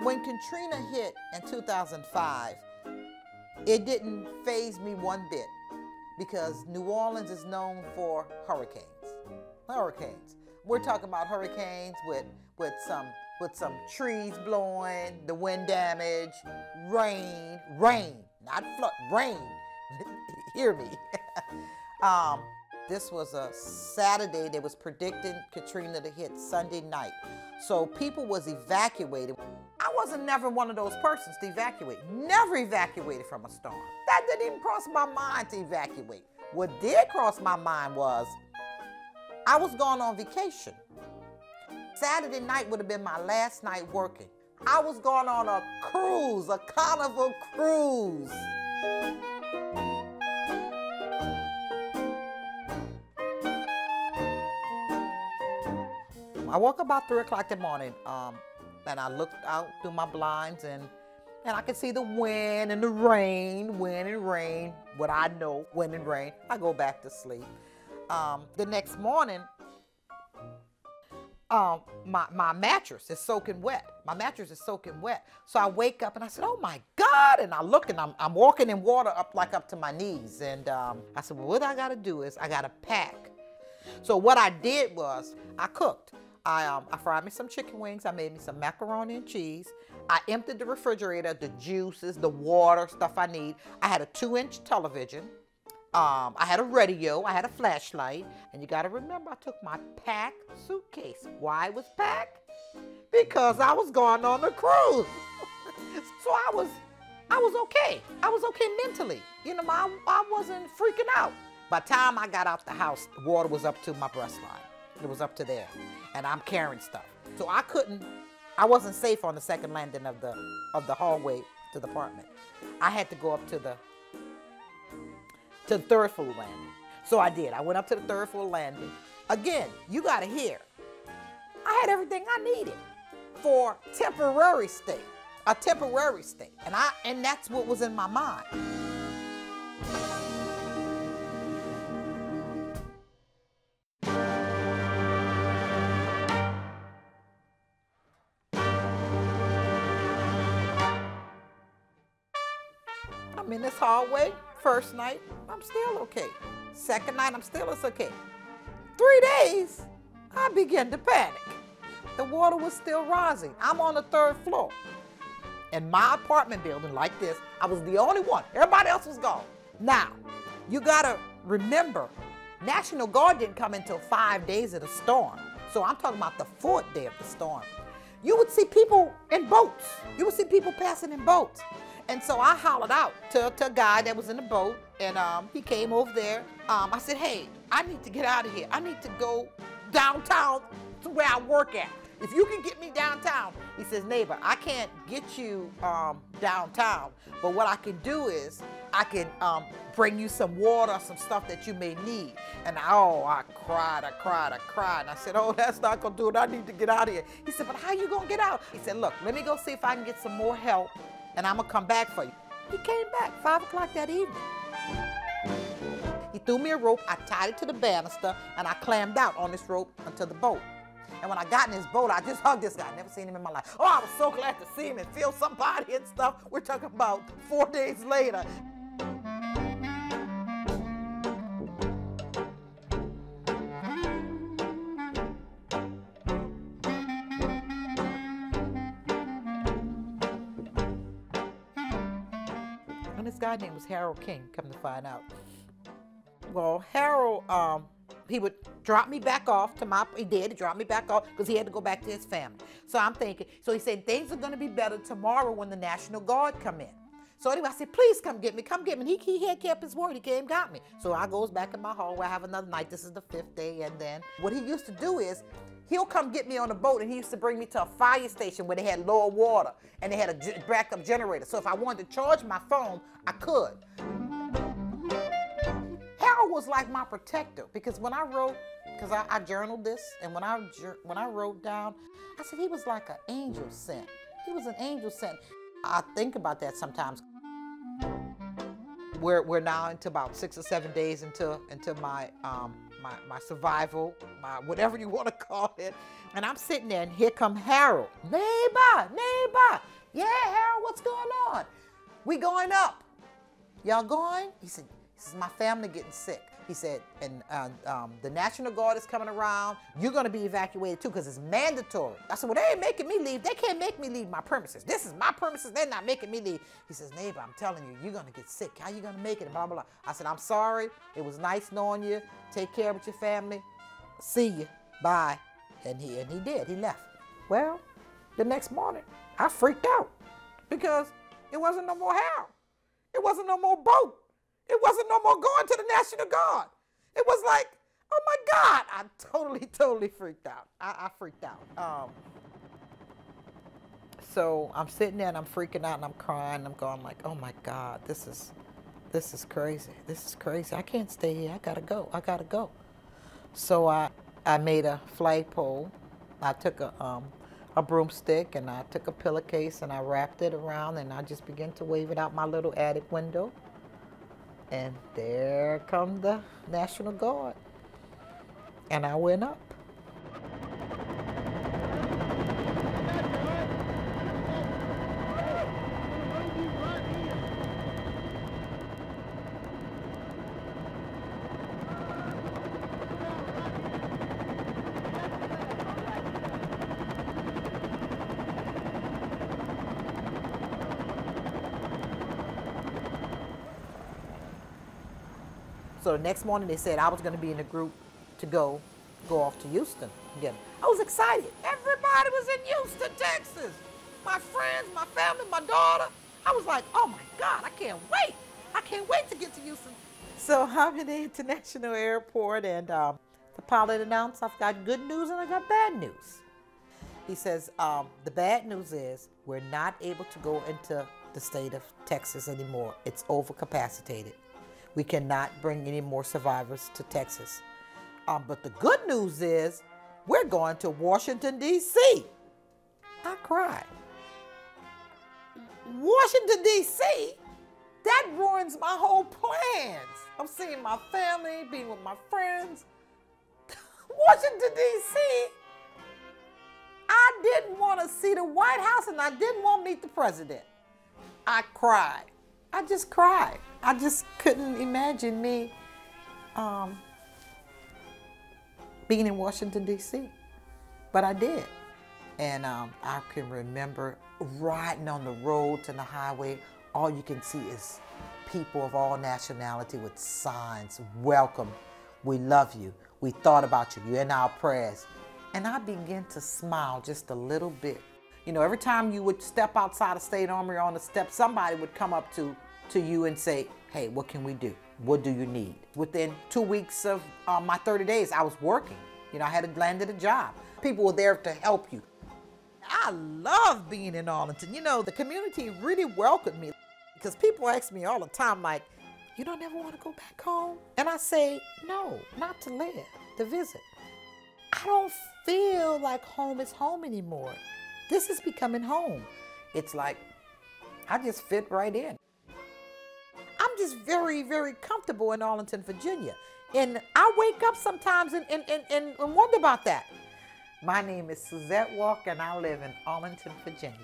When Katrina hit in 2005, it didn't faze me one bit because New Orleans is known for hurricanes. Hurricanes. We're talking about hurricanes with some trees blowing, the wind damage, rain, not flood, rain. Hear me. This was a Saturday. They was predicting Katrina to hit Sunday night. So people was evacuated. I wasn't never one of those persons to evacuate. Never evacuated from a storm. That didn't even cross my mind to evacuate. What did cross my mind was I was going on vacation. Saturday night would have been my last night working. I was going on a cruise, a carnival cruise. I woke up about 3 o'clock in the morning, and I looked out through my blinds, and I could see the wind and the rain, what I know, wind and rain. I go back to sleep. The next morning, my mattress is soaking wet. My mattress is soaking wet. So I wake up and I said, oh my God. And I look and I'm walking in water up to my knees. And I said, well, what I gotta do is I gotta pack. So what I did was I cooked. I fried me some chicken wings. I made me some macaroni and cheese. I emptied the refrigerator, the juices, the water, stuff I need. I had a 2-inch television. I had a radio, I had a flashlight, and you gotta remember I took my packed suitcase. Why it was packed? Because I was going on a cruise. So I was okay. I was okay mentally. You know, I wasn't freaking out. By the time I got out the house, the water was up to my breast line. It was up to there, and I'm carrying stuff. So I wasn't safe on the second landing of the hallway to the apartment. I had to go up to the third floor landing. So I did. I went up to the third floor landing. Again, you gotta hear, I had everything I needed for temporary stay, a temporary stay. And that's what was in my mind. I'm in this hallway. First night, I'm still okay. Second night, it's okay. 3 days, I began to panic. The water was still rising. I'm on the 3rd floor. In my apartment building like this, I was the only one. Everybody else was gone. Now, you gotta remember, National Guard didn't come until 5 days of the storm. So I'm talking about the 4th day of the storm. You would see people in boats. You would see people passing in boats. And so I hollered out to a guy that was in the boat, and he came over there. I said, hey, I need to get out of here. I need to go downtown to where I work at. If you can get me downtown. He says, neighbor, I can't get you downtown, but what I can do is I can bring you some water, some stuff that you may need. And I cried. And I said, oh, that's not gonna do it. I need to get out of here. He said, but how you gonna get out? He said, look, let me go see if I can get some more help, and I'm gonna come back for you. He came back 5 o'clock that evening. He threw me a rope, I tied it to the banister, and I clammed out on this rope until the boat. And when I got in this boat, I just hugged this guy. Never seen him in my life. Oh, I was so glad to see him and feel somebody and stuff. We're talking about 4 days later. And this guy named was Harold King, come to find out. Well, Harold, he would drop me back off to he drop me back off because he had to go back to his family. So I'm thinking, so he said, things are gonna be better tomorrow when the National Guard come in. So anyway, I said, please come get me. And he had kept his word, he came and got me. So I goes back in my hallway, I have another night, this is the 5th day, and then what he used to do is, he'll come get me on the boat, and he used to bring me to a fire station where they had lower water, and they had a backup generator. So if I wanted to charge my phone, I could. Harold was like my protector, because when I wrote, because I journaled this, and when I wrote down, I said he was like an angel sent. He was an angel sent. I think about that sometimes. We're now into about 6 or 7 days into my my survival, my whatever you want to call it. And I'm sitting there, and here come Harold. Neighbor, neighbor. Yeah, Harold, what's going on? We going up. Y'all going? He said, my family getting sick. He said, and the National Guard is coming around. You're going to be evacuated too because it's mandatory. I said, well, they ain't making me leave. They can't make me leave my premises. This is my premises. They're not making me leave. He says, neighbor, I'm telling you, you're going to get sick. How you going to make it? Blah, blah, blah. I said, I'm sorry. It was nice knowing you. Take care of your family. See you. Bye. And he did. He left. Well, the next morning, I freaked out because it wasn't no more Harold. It wasn't no more boat. It wasn't no more going to the National Guard. It was like, oh my God, I totally freaked out. I freaked out. So I'm sitting there and I'm freaking out and I'm crying. I'm going like, oh my God, this is crazy. This is crazy. I can't stay here. I gotta go. I gotta go. So I made a flagpole. I took a broomstick and I took a pillowcase and I wrapped it around and I just began to wave it out my little attic window. And there come the National Guard. And I went up. So the next morning they said I was going to be in a group to go off to Houston again. I was excited. Everybody was in Houston, Texas. My friends, my family, my daughter. I was like, oh my God, I can't wait. I can't wait to get to Houston. So I'm in the international airport and the pilot announced I've got good news and I got bad news. He says, the bad news is we're not able to go into the state of Texas anymore. It's overcapacitated. We cannot bring any more survivors to Texas. But the good news is we're going to Washington, D.C. I cried. Washington, D.C.? That ruins my whole plans. I'm seeing my family, being with my friends. Washington, D.C.? I didn't want to see the White House and I didn't want to meet the president. I cried. I just cried. I just couldn't imagine me being in Washington, D.C. But I did. And I can remember riding on the roads and the highway. All you can see is people of all nationality with signs, welcome, we love you, we thought about you, you're in our prayers. And I began to smile just a little bit. You know, every time you would step outside the State Armory on the steps, somebody would come up to you and say, hey, what can we do? What do you need? Within 2 weeks of my 30 days, I was working. You know, I had landed a job. People were there to help you. I love being in Arlington. You know, the community really welcomed me because people ask me all the time, like, you don't ever want to go back home? And I say, no, not to live, to visit. I don't feel like home is home anymore. This is becoming home. It's like, I just fit right in. I'm just very, very comfortable in Arlington, Virginia. And I wake up sometimes and wonder about that. My name is Suzette Walker and I live in Arlington, Virginia.